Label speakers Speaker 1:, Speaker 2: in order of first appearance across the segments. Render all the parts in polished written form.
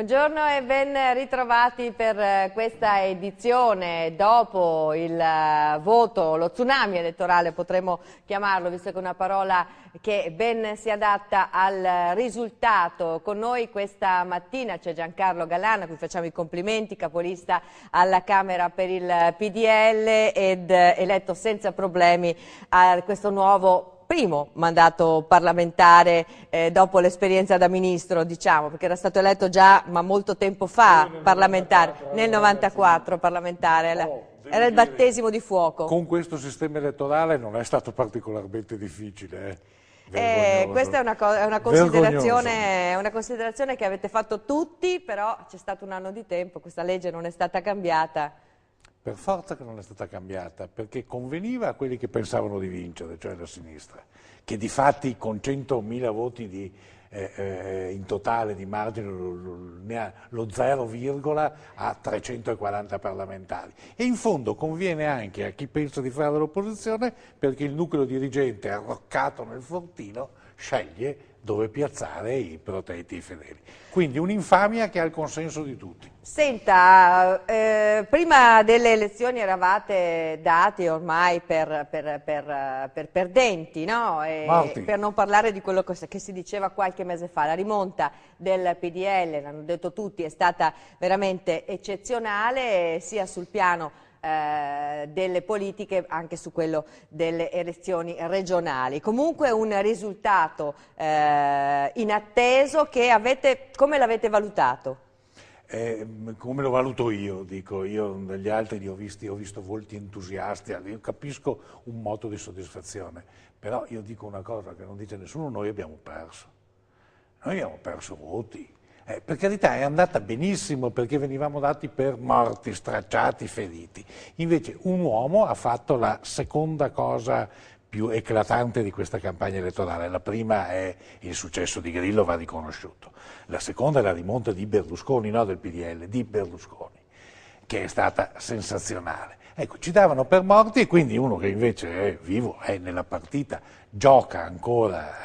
Speaker 1: Buongiorno e ben ritrovati per questa edizione. Dopo il voto, lo tsunami elettorale potremmo chiamarlo, visto che è una parola che ben si adatta al risultato. Con noi questa mattina c'è Giancarlo Gallan, a cui facciamo i complimenti, capolista alla Camera per il PDL ed eletto senza problemi a questo nuovo primo mandato parlamentare dopo l'esperienza da ministro, diciamo, perché era stato eletto già ma molto tempo fa parlamentare, nel 94 parlamentare, era il battesimo di fuoco.
Speaker 2: Con questo sistema elettorale non è stato particolarmente difficile.
Speaker 1: Questa è una considerazione che avete fatto tutti, però c'è stato un anno di tempo, questa legge non è stata cambiata.
Speaker 2: Per forza che non è stata cambiata, perché conveniva a quelli che pensavano di vincere, cioè la sinistra, che di fatti con 100.000 voti in totale di margine ne ha lo 0, a 340 parlamentari. E in fondo conviene anche a chi pensa di fare l'opposizione, perché il nucleo dirigente arroccato nel fortino sceglie dove piazzare i protetti e i fedeli. Quindi un'infamia che ha il consenso di tutti.
Speaker 1: Senta, prima delle elezioni eravate dati ormai per perdenti, no? Per non parlare di quello che si diceva qualche mese fa. La rimonta del PDL, l'hanno detto tutti, è stata veramente eccezionale, sia sul piano delle politiche, anche su quello delle elezioni regionali. Comunque un risultato inatteso che come l'avete valutato?
Speaker 2: Come lo valuto io? Dico, io dagli altri ho visto volti entusiasti, io capisco un moto di soddisfazione, però io dico una cosa che non dice nessuno: noi abbiamo perso voti. Per carità, è andata benissimo perché venivamo dati per morti, stracciati, feriti. Invece un uomo ha fatto la seconda cosa più eclatante di questa campagna elettorale. La prima è il successo di Grillo, va riconosciuto. La seconda è la rimonta di Berlusconi, no del PDL, di Berlusconi, che è stata sensazionale. Ecco, ci davano per morti e quindi uno che invece è vivo, è nella partita, gioca ancora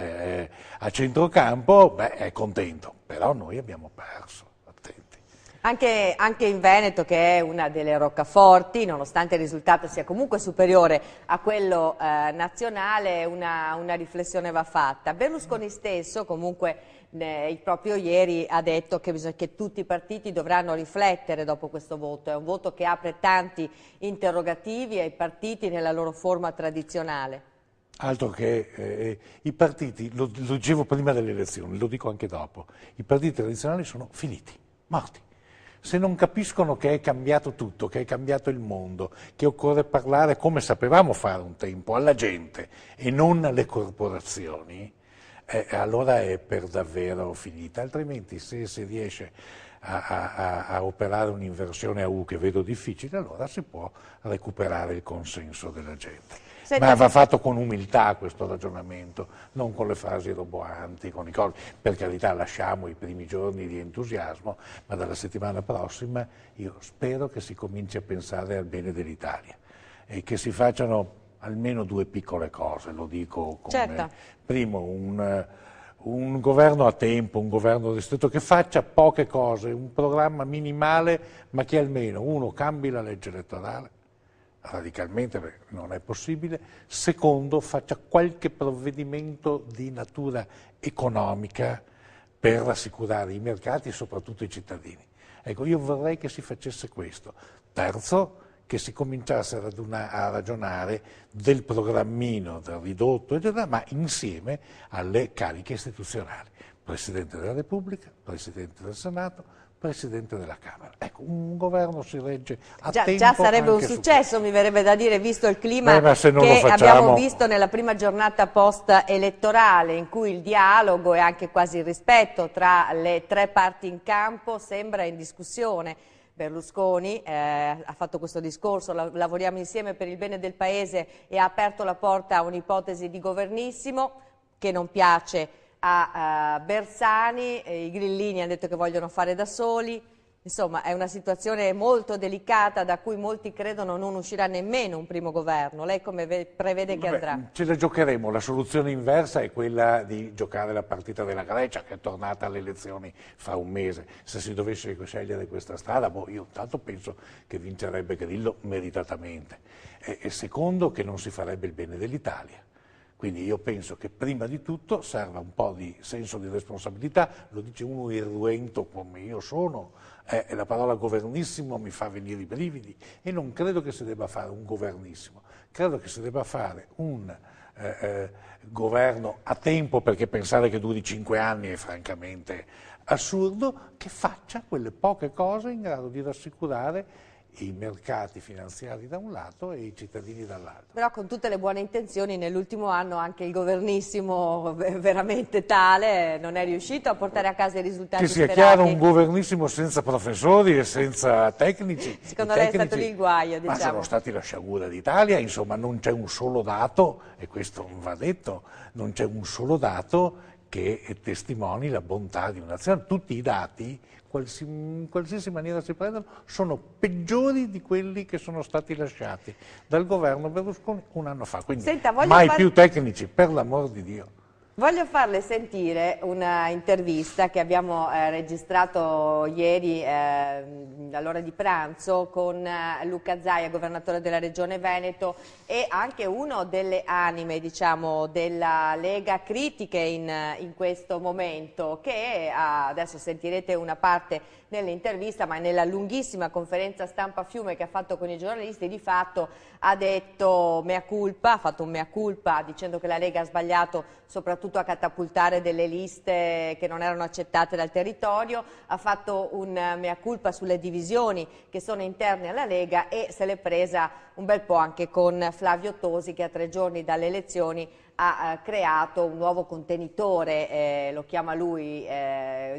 Speaker 2: a centrocampo, è contento. Però noi abbiamo perso, attenti.
Speaker 1: Anche in Veneto, che è una delle roccaforti, nonostante il risultato sia comunque superiore a quello nazionale, una riflessione va fatta. Berlusconi stesso comunque proprio ieri ha detto che tutti i partiti dovranno riflettere dopo questo voto. È un voto che apre tanti interrogativi ai partiti nella loro forma tradizionale.
Speaker 2: Altro che i partiti, lo dicevo prima delle elezioni, lo dico anche dopo, i partiti tradizionali sono finiti, morti. Se non capiscono che è cambiato tutto, che è cambiato il mondo, che occorre parlare come sapevamo fare un tempo, alla gente e non alle corporazioni, allora è per davvero finita. Altrimenti se si riesce a operare un'inversione a U, che vedo difficile, allora si può recuperare il consenso della gente. Ma va fatto con umiltà questo ragionamento, non con le frasi roboanti, con i cosi. Per carità, lasciamo i primi giorni di entusiasmo, ma dalla settimana prossima io spero che si cominci a pensare al bene dell'Italia e che si facciano almeno due piccole cose, lo dico come primo, un governo a tempo, un governo ristretto che faccia poche cose, un programma minimale, ma che almeno uno cambi la legge elettorale radicalmente, perché non è possibile. Secondo, faccia qualche provvedimento di natura economica per rassicurare i mercati e soprattutto i cittadini. Ecco, io vorrei che si facesse questo. Terzo, che si cominciasse a ragionare del programmino, del ridotto, eccetera, ma insieme alle cariche istituzionali. Presidente della Repubblica, Presidente del Senato, Presidente della Camera. Ecco, un governo si regge a tempo.
Speaker 1: Già sarebbe un successo, mi verrebbe da dire, visto il clima che abbiamo visto nella prima giornata post-elettorale, in cui il dialogo e anche quasi il rispetto tra le tre parti in campo sembra in discussione. Berlusconi ha fatto questo discorso, lavoriamo insieme per il bene del Paese, e ha aperto la porta a un'ipotesi di governissimo che non piace a Bersani. I grillini hanno detto che vogliono fare da soli. Insomma, è una situazione molto delicata da cui molti credono non uscirà nemmeno un primo governo. Lei come prevede che andrà?
Speaker 2: Ce la giocheremo, la soluzione inversa è quella di giocare la partita della Grecia, che è tornata alle elezioni fra un mese. Se si dovesse scegliere questa strada, io tanto penso che vincerebbe Grillo meritatamente, e secondo che non si farebbe il bene dell'Italia. Quindi io penso che prima di tutto serva un po' di senso di responsabilità, lo dice uno irruento come io sono, la parola governissimo mi fa venire i brividi, e non credo che si debba fare un governissimo, credo che si debba fare un governo a tempo, perché pensare che duri 5 anni è francamente assurdo, che faccia quelle poche cose in grado di rassicurare i mercati finanziari da un lato e i cittadini dall'altro.
Speaker 1: Però con tutte le buone intenzioni nell'ultimo anno anche il governissimo veramente tale non è riuscito a portare a casa i risultati
Speaker 2: che sia
Speaker 1: sperati.
Speaker 2: chiaro, un governissimo senza professori e senza tecnici.
Speaker 1: Secondo lei è stato lì il guaio, diciamo.
Speaker 2: Ma sono stati la sciagura d'Italia, insomma non c'è un solo dato, e questo va detto, non c'è un solo dato che testimoni la bontà di un'azione. Tutti i dati, in qualsiasi maniera si prendano, sono peggiori di quelli che sono stati lasciati dal governo Berlusconi un anno fa. Quindi mai più tecnici, per l'amor di Dio.
Speaker 1: Voglio farle sentire una intervista che abbiamo registrato ieri all'ora di pranzo con Luca Zaia, governatore della Regione Veneto, e anche uno delle anime, diciamo, della Lega critiche in questo momento, che adesso sentirete una parte nell'intervista, ma nella lunghissima conferenza stampa a Fiume che ha fatto con i giornalisti, di fatto ha detto mea culpa, ha fatto un mea culpa dicendo che la Lega ha sbagliato soprattutto a catapultare delle liste che non erano accettate dal territorio, ha fatto un mea culpa sulle divisioni che sono interne alla Lega, e se l'è presa un bel po' anche con Flavio Tosi, che a 3 giorni dalle elezioni ha creato un nuovo contenitore, lo chiama lui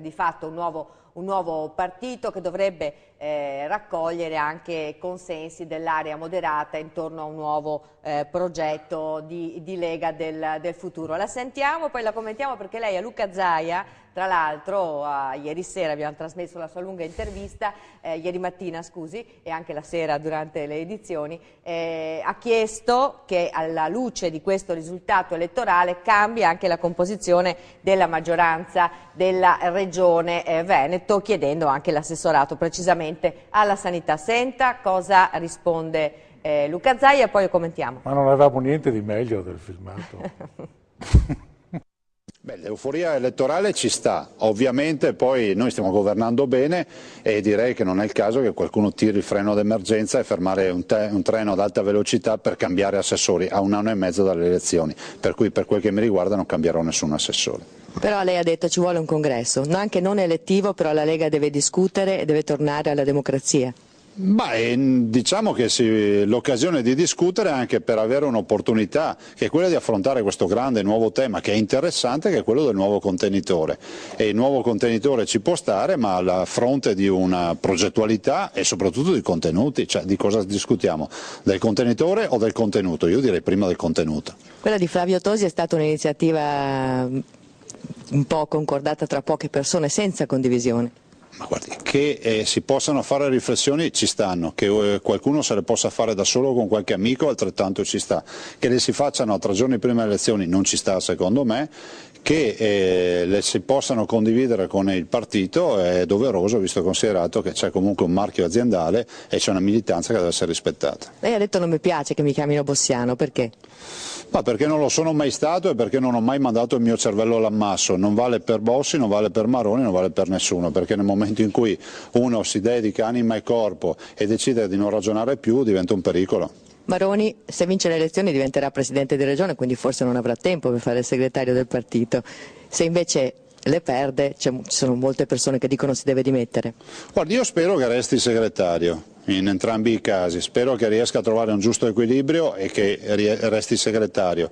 Speaker 1: di fatto un nuovo partito che dovrebbe raccogliere anche consensi dell'area moderata intorno a un nuovo progetto di Lega del futuro. La sentiamo, poi la commentiamo, perché lei a Luca Zaia, tra l'altro ieri sera abbiamo trasmesso la sua lunga intervista, ieri mattina scusi, e anche la sera durante le edizioni, ha chiesto che alla luce di questo risultato elettorale cambi anche la composizione della maggioranza della Regione Veneto, chiedendo anche l'assessorato precisamente alla sanità. Senta cosa risponde Luca Zaia e poi commentiamo.
Speaker 2: Ma non avevamo niente di meglio del filmato.
Speaker 3: L'euforia elettorale ci sta, ovviamente poi noi stiamo governando bene e direi che non è il caso che qualcuno tiri il freno d'emergenza e fermare un treno ad alta velocità per cambiare assessori a 1 anno e mezzo dalle elezioni, per cui per quel che mi riguarda non cambierò nessun assessore.
Speaker 4: Però lei ha detto ci vuole un congresso, anche non elettivo, però la Lega deve discutere e deve tornare alla democrazia.
Speaker 3: Diciamo che l'occasione di discutere anche per avere un'opportunità, che è quella di affrontare questo grande nuovo tema che è interessante, che è quello del nuovo contenitore. E il nuovo contenitore ci può stare, ma a fronte di una progettualità e soprattutto di contenuti, cioè di cosa discutiamo? Del contenitore o del contenuto? Io direi prima del contenuto.
Speaker 4: Quella di Flavio Tosi è stata un'iniziativa un po' concordata tra poche persone, senza condivisione.
Speaker 3: Ma guardi, che si possano fare riflessioni ci stanno, che qualcuno se le possa fare da solo con qualche amico altrettanto ci sta, che le si facciano a 3 giorni prima delle elezioni non ci sta secondo me, che le si possano condividere con il partito è doveroso, visto e considerato che c'è comunque un marchio aziendale e c'è una militanza che deve essere rispettata.
Speaker 4: Lei ha detto non mi piace che mi chiamino Bossiano, perché?
Speaker 3: Ma perché non lo sono mai stato e perché non ho mai mandato il mio cervello all'ammasso, non vale per Bossi, non vale per Maroni, non vale per nessuno, perché nel momento in cui uno si dedica anima e corpo e decide di non ragionare più diventa un pericolo.
Speaker 4: Maroni, se vince le elezioni, diventerà presidente di regione, quindi forse non avrà tempo per fare il segretario del partito. Se invece le perde, ci sono molte persone che dicono si deve dimettere.
Speaker 3: Guardi, io spero che resti segretario. in entrambi i casi. Spero che riesca a trovare un giusto equilibrio e che resti segretario.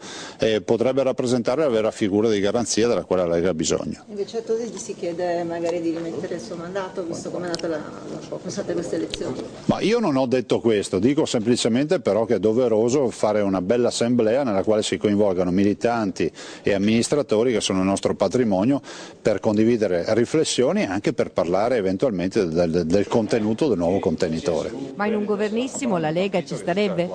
Speaker 3: Potrebbe rappresentare la vera figura di garanzia della quale la Lega ha bisogno.
Speaker 5: Invece a Tosi gli si chiede magari di rimettere il suo mandato, visto come è sono state queste elezioni.
Speaker 3: Ma io non ho detto questo, dico semplicemente però che è doveroso fare una bella assemblea nella quale si coinvolgano militanti e amministratori che sono il nostro patrimonio per condividere riflessioni e anche per parlare eventualmente del contenuto del nuovo contenitore.
Speaker 6: Ma in un governissimo la Lega ci starebbe?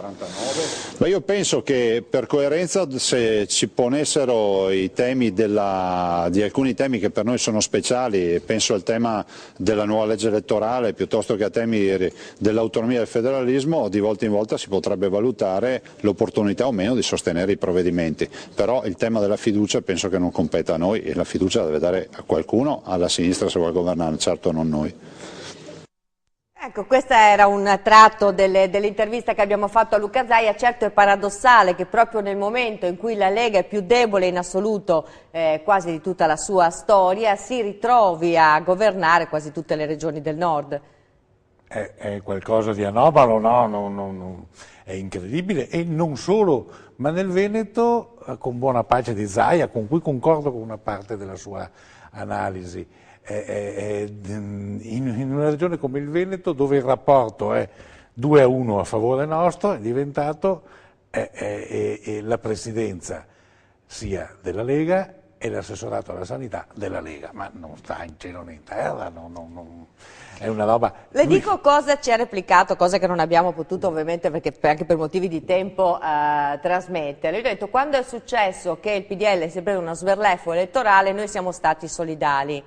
Speaker 3: Ma io penso che per coerenza, se ci ponessero i temi di alcuni temi che per noi sono speciali, penso al tema della nuova legge elettorale piuttosto che a temi dell'autonomia e del federalismo, di volta in volta si potrebbe valutare l'opportunità o meno di sostenere i provvedimenti, però il tema della fiducia penso che non competa a noi e la fiducia la deve dare a qualcuno, alla sinistra se vuole governare, certo non noi.
Speaker 1: Ecco, questo era un tratto dell'intervista che abbiamo fatto a Luca Zaia. Certo è paradossale che proprio nel momento in cui la Lega è più debole in assoluto quasi di tutta la sua storia si ritrovi a governare quasi tutte le regioni del nord.
Speaker 2: È qualcosa di anomalo, no? È incredibile, e non solo, ma nel Veneto, con buona pace di Zaia, con cui concordo con una parte della sua analisi, in una regione come il Veneto, dove il rapporto è 2-1 a favore nostro, è diventato la presidenza sia della Lega e l'assessorato alla sanità della Lega, ma non sta in cielo né in terra, è una roba...
Speaker 1: Le dico cosa ci ha replicato, cosa che non abbiamo potuto ovviamente perché anche per motivi di tempo trasmettere. Io ho detto, quando è successo che il PDL si è preso uno sberleffo elettorale, noi siamo stati solidali.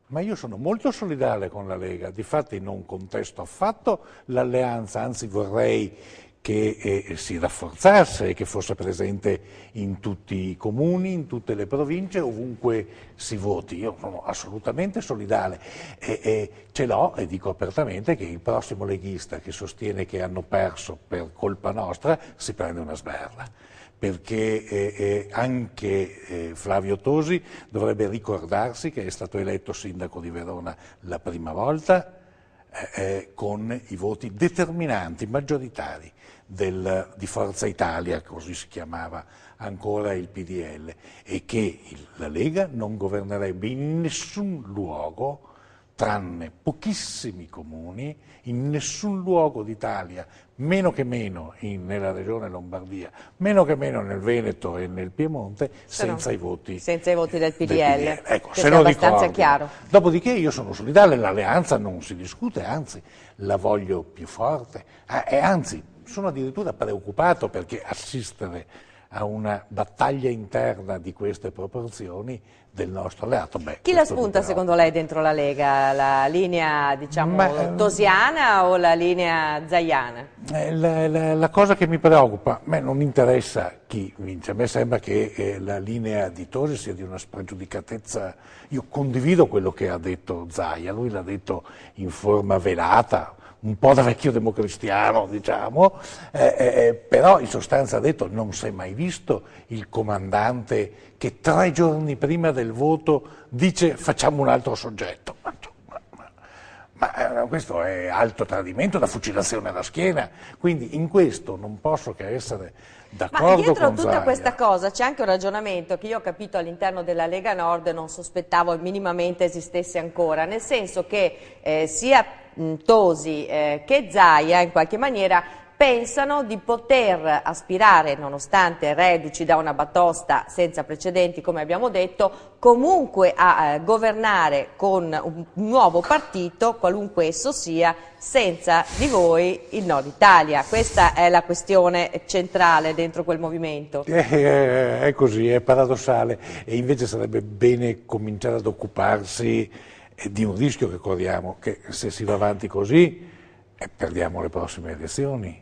Speaker 2: Ma io sono molto solidale con la Lega, difatti non contesto affatto l'alleanza, anzi vorrei che si rafforzasse e che fosse presente in tutti i comuni, in tutte le province, ovunque si voti. Io sono assolutamente solidale e ce l'ho e dico apertamente che il prossimo leghista che sostiene che hanno perso per colpa nostra si prende una sberla, perché anche Flavio Tosi dovrebbe ricordarsi che è stato eletto sindaco di Verona la prima volta con i voti determinanti, maggioritari di Forza Italia, così si chiamava ancora il PDL, e che la Lega non governerebbe in nessun luogo, tranne pochissimi comuni, in nessun luogo d'Italia, meno che meno nella regione Lombardia, meno che meno nel Veneto e nel Piemonte, senza i voti
Speaker 1: del PDL.
Speaker 2: Ecco,
Speaker 1: che
Speaker 2: se
Speaker 1: sia
Speaker 2: lo
Speaker 1: abbastanza
Speaker 2: ricordo.
Speaker 1: chiaro.
Speaker 2: Dopodiché io sono solidale, l'alleanza non si discute, anzi la voglio più forte, e anzi sono addirittura preoccupato perché assistere a una battaglia interna di queste proporzioni del nostro alleato.
Speaker 1: Chi la spunta secondo lei dentro la Lega? La linea tosiana o la linea zaiana?
Speaker 2: La cosa che mi preoccupa, a me non interessa chi vince, a me sembra che la linea di Tosi sia di una spregiudicatezza. Io condivido quello che ha detto Zaia, lui l'ha detto in forma velata, un po' da vecchio democristiano, diciamo, però in sostanza ha detto: non si è mai visto il comandante che 3 giorni prima del voto dice facciamo un altro soggetto. Ma questo è alto tradimento, da fucilazione alla schiena, quindi in questo non posso che essere d'accordo con Zaia.
Speaker 1: Ma dietro tutta questa cosa c'è anche un ragionamento che io ho capito all'interno della Lega Nord e non sospettavo minimamente esistesse ancora, nel senso che sia Tosi che Zaia in qualche maniera pensano di poter aspirare, nonostante reduci da una batosta senza precedenti, come abbiamo detto, comunque a governare con un nuovo partito, qualunque esso sia, senza di voi il Nord Italia. Questa è la questione centrale dentro quel movimento.
Speaker 2: È così, è paradossale, e invece sarebbe bene cominciare ad occuparsi di un rischio che corriamo, che se si va avanti così perdiamo le prossime elezioni.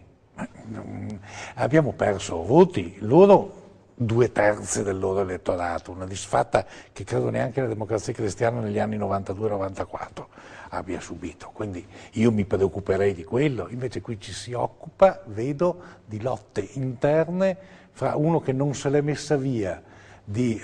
Speaker 2: Abbiamo perso voti, loro 2/3 del loro elettorato, una disfatta che credo neanche la Democrazia Cristiana negli anni 92-94 abbia subito, quindi io mi preoccuperei di quello. Invece qui ci si occupa, vedo, di lotte interne fra uno che non se l'è messa via di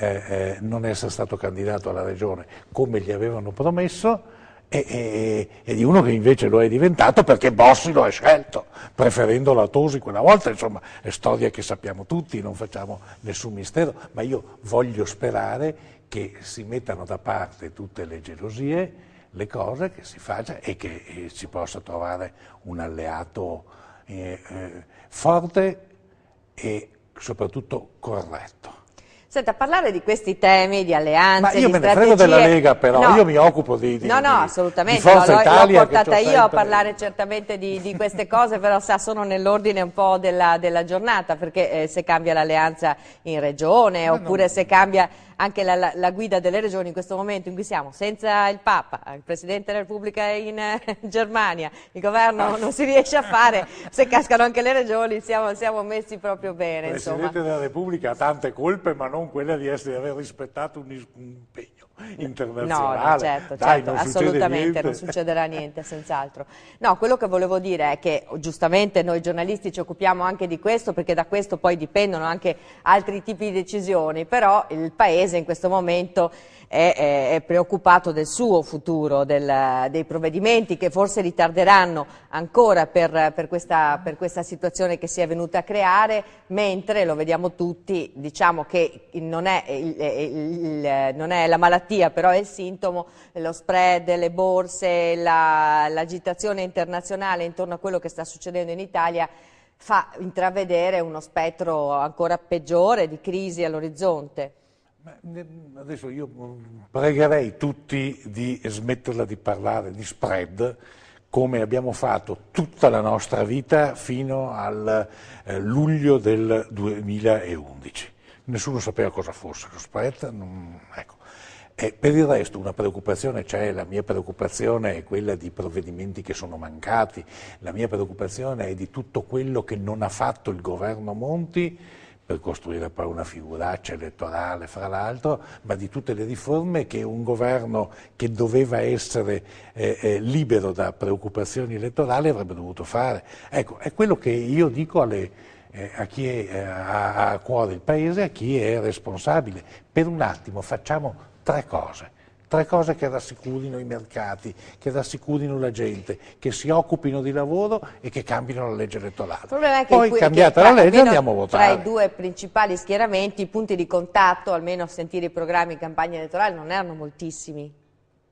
Speaker 2: non essere stato candidato alla regione come gli avevano promesso e di uno che invece lo è diventato perché Bossi lo ha scelto, preferendo la Tosi quella volta. Insomma, è storia che sappiamo tutti, non facciamo nessun mistero, ma io voglio sperare che si mettano da parte tutte le gelosie, le cose, che si faccia e che si possa trovare un alleato forte e soprattutto corretto.
Speaker 1: Senta, parlare di questi temi, di alleanze,
Speaker 2: ma io
Speaker 1: di
Speaker 2: me ne
Speaker 1: strategie...
Speaker 2: frego della Lega, però
Speaker 1: no.
Speaker 2: io mi occupo di
Speaker 1: No, assolutamente,
Speaker 2: Forza Italia,
Speaker 1: l'ho portata
Speaker 2: che
Speaker 1: io
Speaker 2: sempre...
Speaker 1: a parlare certamente di queste cose, però sono nell'ordine un po' della giornata, perché se cambia l'alleanza in regione, oppure se cambia anche la guida delle regioni in questo momento in cui siamo, senza il Papa, il Presidente della Repubblica è in Germania, il governo non si riesce a fare, se cascano anche le regioni siamo messi proprio bene.
Speaker 2: Il Presidente della Repubblica ha tante colpe, ma non quella di aver rispettato un impegno internazionale.
Speaker 1: No, certo,
Speaker 2: Dai,
Speaker 1: certo,
Speaker 2: non
Speaker 1: assolutamente, non succederà niente, senz'altro. No, quello che volevo dire è che giustamente noi giornalisti ci occupiamo anche di questo, perché da questo poi dipendono anche altri tipi di decisioni, però il Paese in questo momento è preoccupato del suo futuro, dei provvedimenti che forse ritarderanno ancora per questa situazione che si è venuta a creare, mentre lo vediamo tutti, diciamo che non è la malattia, però è il sintomo, lo spread, le borse, l'agitazione internazionale intorno a quello che sta succedendo in Italia fa intravedere uno spettro ancora peggiore di crisi all'orizzonte.
Speaker 2: Adesso io pregherei tutti di smetterla di parlare di spread come abbiamo fatto tutta la nostra vita fino al luglio del 2011. Nessuno sapeva cosa fosse lo spread, ecco. E per il resto una preoccupazione c'è, la mia preoccupazione è quella di provvedimenti che sono mancati, la mia preoccupazione è di tutto quello che non ha fatto il governo Monti per costruire poi una figuraccia elettorale fra l'altro, ma di tutte le riforme che un governo che doveva essere libero da preoccupazioni elettorali avrebbe dovuto fare. Ecco, è quello che io dico a chi ha a cuore il Paese, a chi è responsabile. Per un attimo facciamo tre cose che rassicurino i mercati, che rassicurino la gente, che si occupino di lavoro e che cambino la legge elettorale.
Speaker 1: Il problema è che
Speaker 2: poi cambiata la legge andiamo a votare.
Speaker 1: Tra i due principali schieramenti i punti di contatto, almeno a sentire i programmi in campagna elettorale, non erano moltissimi.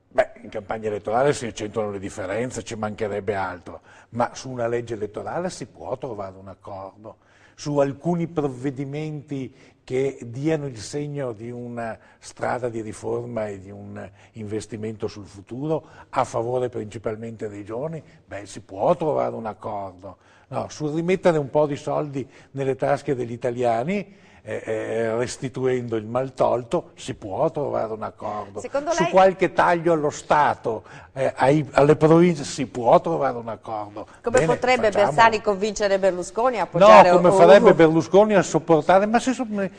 Speaker 2: Beh, in campagna elettorale si accentuano le differenze, ci mancherebbe altro, ma su una legge elettorale si può trovare un accordo. Su alcuni provvedimenti che diano il segno di una strada di riforma e di un investimento sul futuro a favore principalmente dei giovani, beh, si può trovare un accordo. No, sul rimettere un po' di soldi nelle tasche degli italiani, restituendo il mal tolto, si può trovare un accordo.
Speaker 1: Secondo
Speaker 2: Su
Speaker 1: lei...
Speaker 2: qualche taglio allo Stato, alle province, si può trovare un accordo.
Speaker 1: Come
Speaker 2: Bene,
Speaker 1: potrebbe
Speaker 2: facciamolo.
Speaker 1: Bersani convincere Berlusconi a appoggiare...
Speaker 2: No, come farebbe Berlusconi a sopportare, ma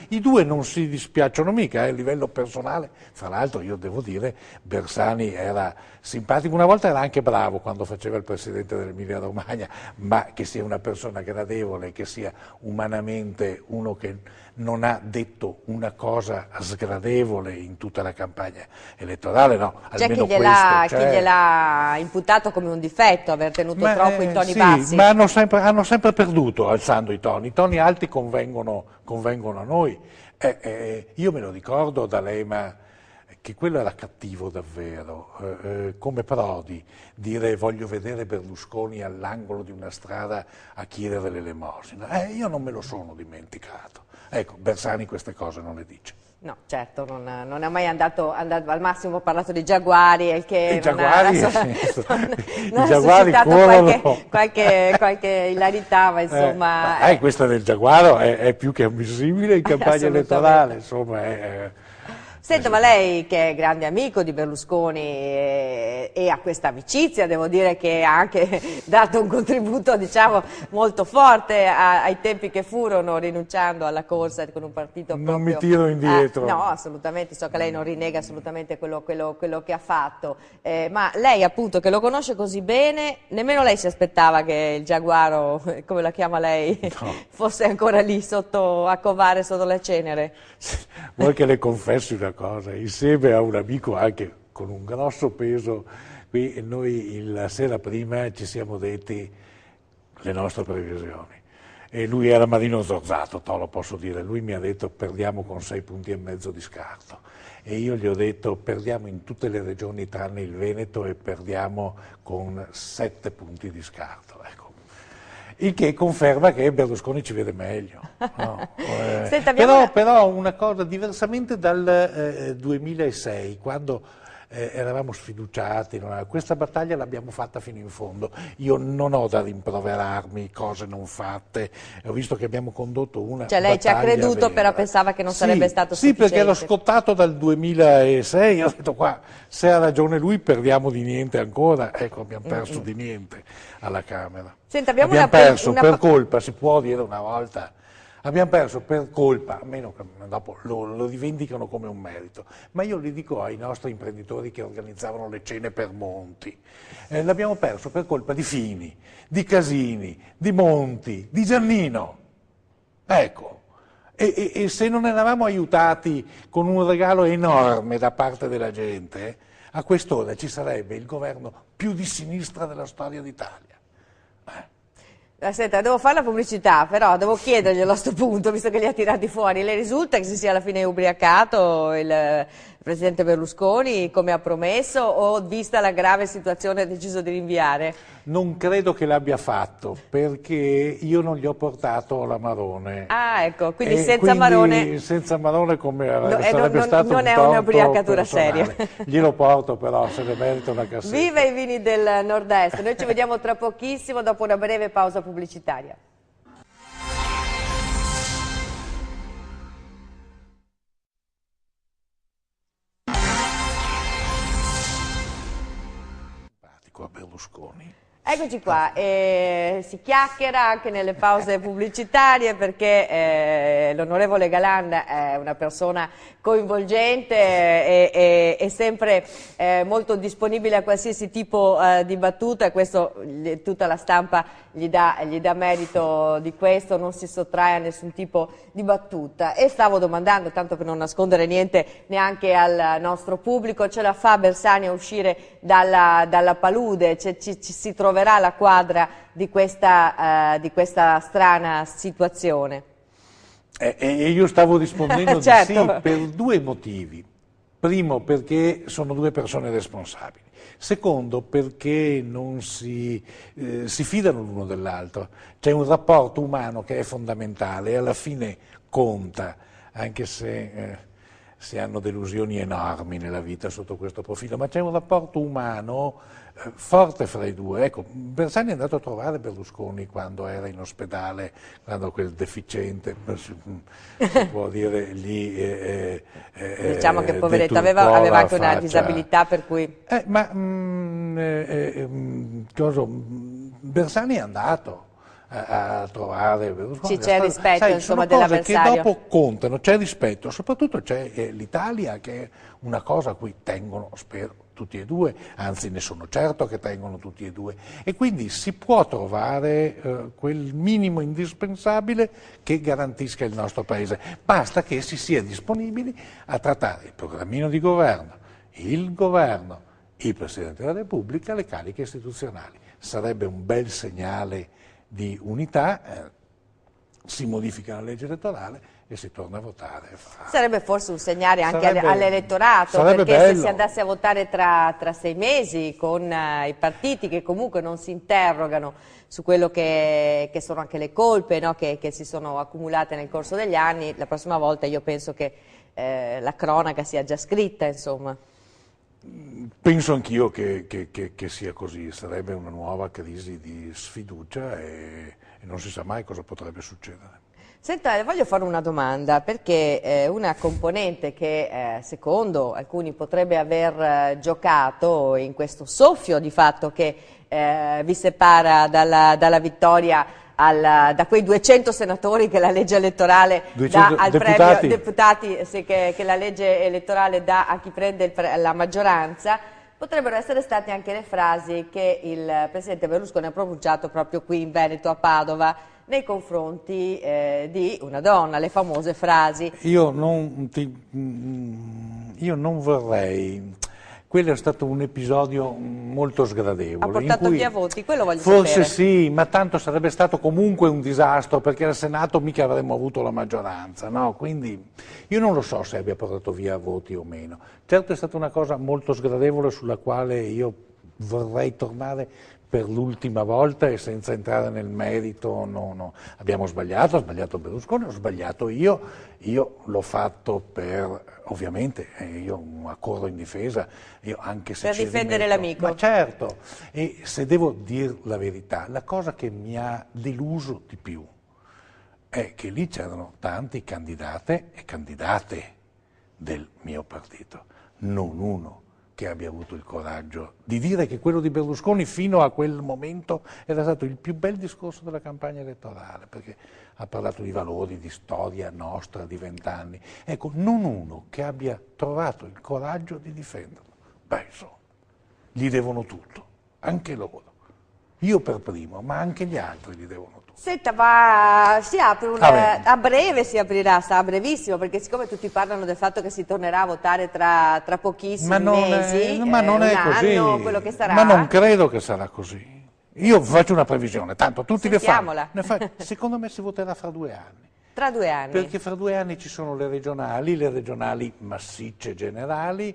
Speaker 2: i due non si dispiacciono mica a livello personale. Fra l'altro io devo dire, Bersani era simpatico, una volta era anche bravo quando faceva il presidente dell'Emilia Romagna, ma che sia una persona gradevole, che sia umanamente uno che non ha detto una cosa sgradevole in tutta la campagna elettorale, no, almeno
Speaker 1: chi gliel'ha imputato come un difetto, aver tenuto troppo i toni bassi.
Speaker 2: Ma hanno sempre perduto alzando i toni alti convengono a noi. Io me lo ricordo D'Alema, che quello era cattivo davvero, come Prodi, dire voglio vedere Berlusconi all'angolo di una strada a chiedere l'elemosina. Io non me lo sono dimenticato. Ecco, Bersani queste cose non le dice.
Speaker 1: No, certo, non è mai andato al massimo, ha parlato di Giaguari, il che
Speaker 2: I Giaguari,
Speaker 1: non ha
Speaker 2: Giaguari
Speaker 1: suscitato qualche ilarità, ma insomma...
Speaker 2: questa del Giaguaro è più che ammissibile in campagna elettorale, insomma...
Speaker 1: Senta, ma lei che è grande amico di Berlusconi e a questa amicizia, devo dire che ha anche dato un contributo, diciamo, molto forte ai tempi che furono, rinunciando alla corsa con un partito proprio...
Speaker 2: Non mi tiro indietro.
Speaker 1: No, assolutamente, so che lei non rinnega assolutamente quello che ha fatto, ma lei appunto che lo conosce così bene, nemmeno lei si aspettava che il Giaguaro, come la chiama lei, no, fosse ancora lì a covare sotto le cenere?
Speaker 2: Vuoi che le confessi una cosa? Insieme a un amico anche con un grosso peso qui noi la sera prima ci siamo detti le nostre previsioni. E lui era Marino Zorzato, lo posso dire, lui mi ha detto perdiamo con 6,5 punti di scarto e io gli ho detto perdiamo in tutte le regioni tranne il Veneto e perdiamo con 7 punti di scarto. Ecco. Il che conferma che Berlusconi ci vede meglio. No?
Speaker 1: Senta,
Speaker 2: però una cosa, diversamente dal 2006, quando eravamo sfiduciati, questa battaglia l'abbiamo fatta fino in fondo. Io non ho da rimproverarmi cose non fatte, ho visto che abbiamo condotto una
Speaker 1: Cioè lei ci ha creduto,
Speaker 2: vera.
Speaker 1: però pensava che non sarebbe stato
Speaker 2: sufficiente. Sì, perché ero scottato dal 2006, ho detto qua, se ha ragione lui perdiamo di niente ancora, ecco abbiamo perso di niente alla Camera.
Speaker 1: Senta,
Speaker 2: abbiamo perso per colpa, si può dire una volta. Abbiamo perso per colpa, a meno che dopo lo rivendicano come un merito, ma io li dico ai nostri imprenditori che organizzavano le cene per Monti, l'abbiamo perso per colpa di Fini, di Casini, di Monti, di Giannino, ecco, e se non eravamo aiutati con un regalo enorme da parte della gente, a quest'ora ci sarebbe il governo più di sinistra della storia d'Italia.
Speaker 1: Senta, devo fare la pubblicità, però devo chiederglielo a questo punto, visto che li ha tirati fuori. Le risulta che si sia alla fine ubriacato il Presidente Berlusconi, come ha promesso, o vista la grave situazione ha deciso di rinviare?
Speaker 2: Non credo che l'abbia fatto, perché io non gli ho portato l'Amarone.
Speaker 1: Ah, ecco, quindi senza Amarone...
Speaker 2: Senza Amarone come sarebbe stato
Speaker 1: non
Speaker 2: un
Speaker 1: è un'ubriacatura seria.
Speaker 2: Glielo porto però, se ne merita una cassetta.
Speaker 1: Viva i vini del Nord-Est! Noi ci vediamo tra pochissimo, dopo una breve pausa pubblicitaria.
Speaker 2: A Berlusconi.
Speaker 1: Eccoci qua, si chiacchiera anche nelle pause pubblicitarie perché l'onorevole Galan è una persona coinvolgente e sempre molto disponibile a qualsiasi tipo di battuta, e questo tutta la stampa gli dà merito di questo, non si sottrae a nessun tipo di battuta. E stavo domandando, tanto per non nascondere niente neanche al nostro pubblico, ce la fa Bersani a uscire dalla palude? Ci si troverà la quadra di questa strana situazione?
Speaker 2: E io stavo rispondendo
Speaker 1: certo.
Speaker 2: di sì per due motivi. Primo, perché sono due persone responsabili. Secondo, perché non si fidano l'uno dell'altro. C'è un rapporto umano che è fondamentale e alla fine conta, anche se si hanno delusioni enormi nella vita sotto questo profilo, ma c'è un rapporto umano forte fra i due. Ecco, Bersani è andato a trovare Berlusconi quando era in ospedale, quando quel deficiente, si può dire, gli
Speaker 1: diciamo che poveretto aveva anche una disabilità per cui...
Speaker 2: Bersani è andato a trovare Berlusconi.
Speaker 1: Sì, c'è rispetto,
Speaker 2: sai,
Speaker 1: insomma,
Speaker 2: sono cose
Speaker 1: dell'avversario.
Speaker 2: che dopo contano, c'è rispetto, soprattutto c'è l'Italia, che è una cosa a cui tengono, spero, tutti e due, anzi ne sono certo che tengono tutti e due, e quindi si può trovare quel minimo indispensabile che garantisca il nostro Paese. Basta che si sia disponibili a trattare il programmino di governo, il Presidente della Repubblica, le cariche istituzionali. Sarebbe un bel segnale di unità, si modifica la legge elettorale e si torna a votare.
Speaker 1: Sarebbe forse un segnale anche all'elettorato, perché
Speaker 2: bello.
Speaker 1: Se si andasse a votare tra 6 mesi con i partiti che comunque non si interrogano su quello che sono anche le colpe, no, che si sono accumulate nel corso degli anni, la prossima volta io penso che la cronaca sia già scritta, insomma.
Speaker 2: Penso anch'io che sia così, sarebbe una nuova crisi di sfiducia e non si sa mai cosa potrebbe succedere.
Speaker 1: Senta, voglio fare una domanda, perché una componente che secondo alcuni potrebbe aver giocato in questo soffio di fatto che vi separa dalla vittoria da quei 200 senatori che la legge elettorale dà al premio deputati, che la legge elettorale dà a chi prende la maggioranza, potrebbero essere state anche le frasi che il Presidente Berlusconi ha pronunciato proprio qui in Veneto, a Padova, nei confronti di una donna, le famose frasi.
Speaker 2: Io non vorrei... quello è stato un episodio molto sgradevole.
Speaker 1: Ha portato via voti, quello voglio
Speaker 2: forse
Speaker 1: sapere.
Speaker 2: sì, ma tanto sarebbe stato comunque un disastro, perché al Senato mica avremmo avuto la maggioranza, no? Quindi io non lo so se abbia portato via voti o meno. Certo è stata una cosa molto sgradevole sulla quale io vorrei tornare per l'ultima volta e senza entrare nel merito. No. Abbiamo sbagliato, ha sbagliato Berlusconi, ho sbagliato io l'ho fatto per, ovviamente, io accorro in difesa, io anche se
Speaker 1: per difendere l'amico.
Speaker 2: Ma certo, e se devo dire la verità, la cosa che mi ha deluso di più è che lì c'erano tanti candidate e candidate del mio partito, non uno che abbia avuto il coraggio di dire che quello di Berlusconi fino a quel momento era stato il più bel discorso della campagna elettorale, perché ha parlato di valori, di storia nostra, di 20 anni. Ecco, non uno che abbia trovato il coraggio di difenderlo. Beh, insomma, gli devono tutto, anche loro. Io per primo, ma anche gli altri gli devono tutto.
Speaker 1: Senta, si apre a breve si aprirà, sta a brevissimo, perché siccome tutti parlano del fatto che si tornerà a votare tra pochissimi mesi,
Speaker 2: ma non è così.
Speaker 1: Anno, quello che sarà.
Speaker 2: Ma non credo che sarà così. Io faccio una previsione, tanto tutti le fanno. Secondo me si voterà fra 2 anni.
Speaker 1: Tra 2 anni?
Speaker 2: Perché fra 2 anni ci sono le regionali massicce generali,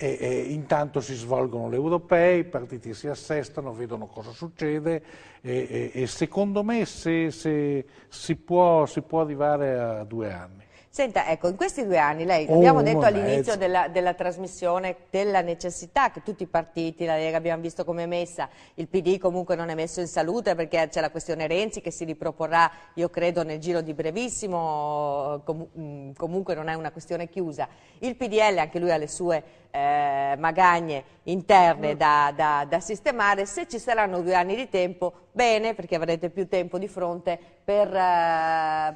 Speaker 2: e intanto si svolgono le europee, i partiti si assestano, vedono cosa succede e secondo me si può arrivare a 2 anni.
Speaker 1: Senta, ecco, in questi 2 anni, lei, abbiamo detto all'inizio della trasmissione della necessità che tutti i partiti, la Lega abbiamo visto come è messa, il PD comunque non è messo in salute perché c'è la questione Renzi che si riproporrà, io credo, nel giro di brevissimo, comunque non è una questione chiusa. Il PDL, anche lui ha le sue magagne interne da sistemare. Se ci saranno 2 anni di tempo, bene, perché avrete più tempo di fronte per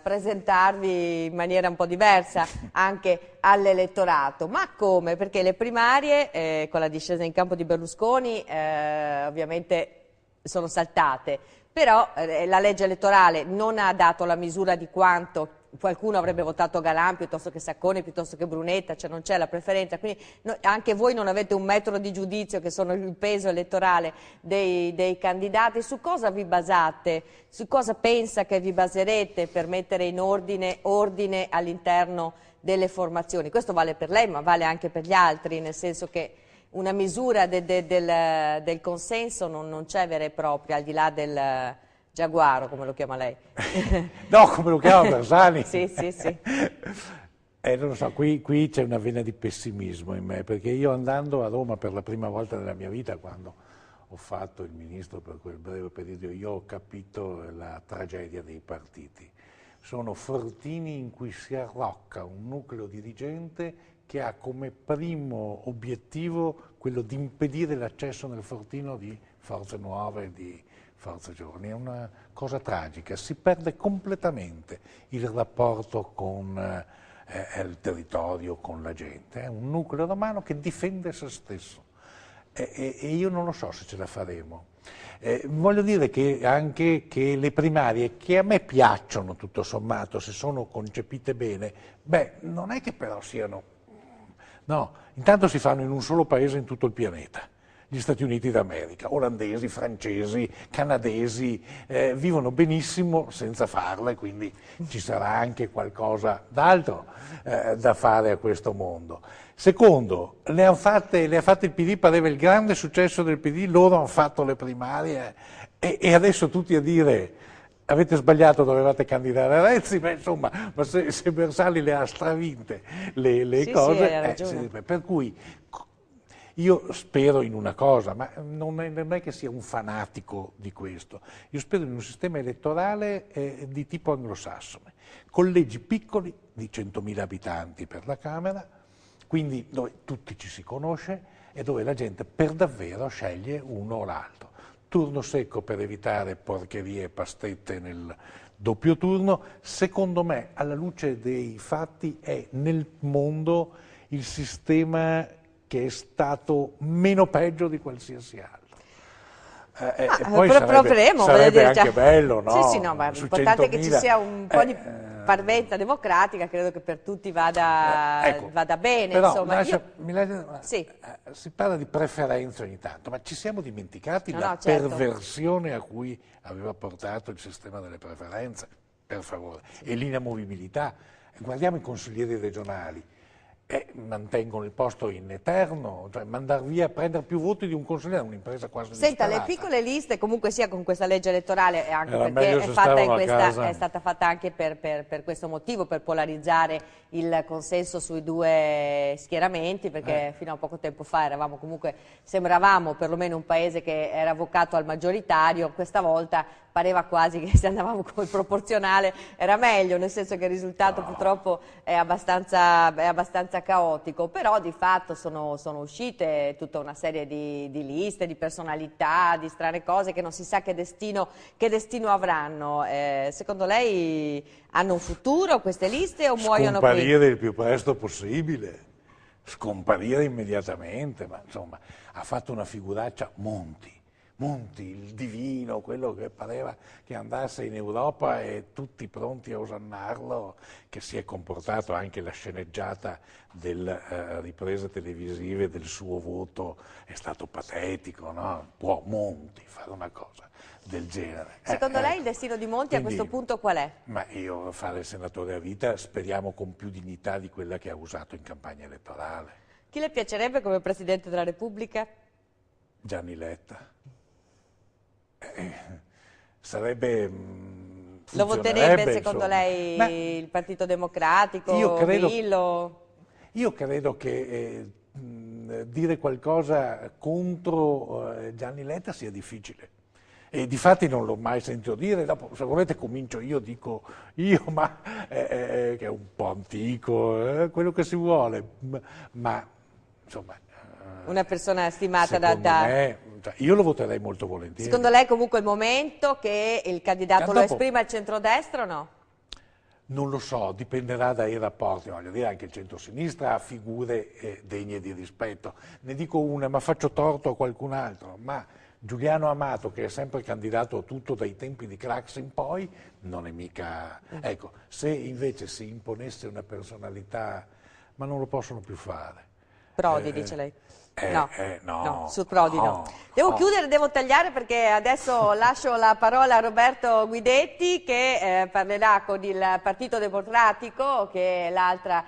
Speaker 1: presentarvi in maniera un po' diversa anche all'elettorato. Ma come? Perché le primarie con la discesa in campo di Berlusconi ovviamente sono saltate, però la legge elettorale non ha dato la misura di quanto qualcuno avrebbe votato Galan piuttosto che Sacconi, piuttosto che Brunetta, cioè non c'è la preferenza, quindi anche voi non avete un metro di giudizio che sono il peso elettorale dei candidati. Su cosa vi basate? Su cosa pensa che vi baserete per mettere in ordine all'interno delle formazioni? Questo vale per lei ma vale anche per gli altri, nel senso che una misura del consenso non c'è vera e propria, al di là del giaguaro, come lo chiama lei?
Speaker 2: No, come lo chiama Bersani?
Speaker 1: Sì.
Speaker 2: Non lo so, qui c'è una vena di pessimismo in me, perché io andando a Roma per la prima volta nella mia vita, quando ho fatto il ministro per quel breve periodo, io ho capito la tragedia dei partiti. Sono fortini in cui si arrocca un nucleo dirigente che ha come primo obiettivo quello di impedire l'accesso nel fortino di forze nuove, di forze giovani. È una cosa tragica, si perde completamente il rapporto con il territorio, con la gente. È un nucleo romano che difende se stesso e io non lo so se ce la faremo. Voglio dire che anche che le primarie, che a me piacciono tutto sommato, se sono concepite bene, non è che però siano... No, intanto si fanno in un solo paese in tutto il pianeta. Gli Stati Uniti d'America, olandesi, francesi, canadesi, vivono benissimo senza farle, quindi ci sarà anche qualcosa d'altro da fare a questo mondo. Secondo, le ha fatte il PD, pareva il grande successo del PD, loro hanno fatto le primarie e adesso tutti a dire avete sbagliato, dovevate candidare a Renzi, insomma, ma se Bersani le ha stravinte le cose, per cui... Io spero in una cosa, ma non è che sia un fanatico di questo, io spero in un sistema elettorale di tipo anglosassone, collegi piccoli di 100.000 abitanti per la Camera, quindi dove tutti ci si conosce e dove la gente per davvero sceglie uno o l'altro. Turno secco per evitare porcherie e pastette nel doppio turno, secondo me alla luce dei fatti è nel mondo il sistema che è stato meno peggio di qualsiasi altro. poi
Speaker 1: proveremo,
Speaker 2: sarebbe
Speaker 1: dire,
Speaker 2: anche bello, no?
Speaker 1: Sì, no, ma l'importante è che ci sia un po' di parvenza democratica, credo che per tutti vada bene.
Speaker 2: Però,
Speaker 1: Insomma.
Speaker 2: si parla di preferenze ogni tanto, ma ci siamo dimenticati la
Speaker 1: certo.
Speaker 2: perversione a cui aveva portato il sistema delle preferenze, per favore, e l'inamovibilità. Guardiamo i consiglieri regionali. Mantengono il posto in eterno, cioè mandar via, prendere più voti di un consigliere è un'impresa quasi
Speaker 1: Senta,
Speaker 2: disperata.
Speaker 1: le piccole liste comunque sia con questa legge elettorale, anche
Speaker 2: Era
Speaker 1: perché
Speaker 2: è
Speaker 1: stata fatta anche per questo motivo, per polarizzare il consenso sui due schieramenti, perché fino a poco tempo fa sembravamo perlomeno un paese che era vocato al maggioritario, questa volta pareva quasi che se andavamo col proporzionale era meglio, nel senso che il risultato purtroppo è abbastanza caotico, però di fatto sono uscite tutta una serie di liste, di personalità, di strane cose che non si sa che destino avranno. Secondo lei hanno un futuro queste liste o muoiono qui?
Speaker 2: Scomparire il più presto possibile, scomparire immediatamente, ma insomma ha fatto una figuraccia Monti, il divino, quello che pareva che andasse in Europa e tutti pronti a osannarlo, che si è comportato anche la sceneggiata delle riprese televisive del suo voto, è stato patetico, no? Può Monti fare una cosa del genere?
Speaker 1: Secondo lei il destino di Monti a questo punto qual è?
Speaker 2: Ma io fare il senatore a vita speriamo con più dignità di quella che ha usato in campagna elettorale.
Speaker 1: Chi le piacerebbe come Presidente della Repubblica?
Speaker 2: Gianni Letta. Sarebbe
Speaker 1: Lo voterebbe secondo lei il Partito Democratico, Grillo?
Speaker 2: Io credo che dire qualcosa contro Gianni Letta sia difficile. E difatti non l'ho mai sentito dire, dopo, se volete comincio dico io, ma che è un po' antico, quello che si vuole, ma insomma...
Speaker 1: Una persona stimata
Speaker 2: secondo me, io lo voterei molto volentieri.
Speaker 1: Secondo lei comunque è il momento che il candidato lo esprima al centrodestra o no?
Speaker 2: Non lo so, dipenderà dai rapporti, voglio dire anche il centro-sinistra ha figure degne di rispetto. Ne dico una, ma faccio torto a qualcun altro, ma Giuliano Amato, che è sempre candidato a tutto dai tempi di Craxi in poi, non è mica... Ecco, se invece si imponesse una personalità, ma non lo possono più fare.
Speaker 1: Prodi, dice lei?
Speaker 2: No,
Speaker 1: su Prodi no. Devo chiudere, devo tagliare perché adesso lascio la parola a Roberto Guidetti che parlerà con il Partito Democratico, che è l'altra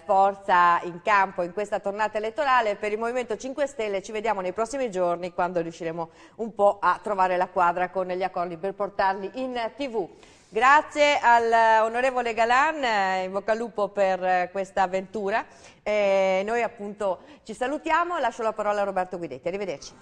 Speaker 1: forza in campo in questa tornata elettorale. Per il Movimento 5 Stelle ci vediamo nei prossimi giorni, quando riusciremo un po' a trovare la quadra con gli accordi per portarli in TV. Grazie all'onorevole Galan, in bocca al lupo per questa avventura. Noi appunto ci salutiamo, lascio la parola a Roberto Guidetti, arrivederci.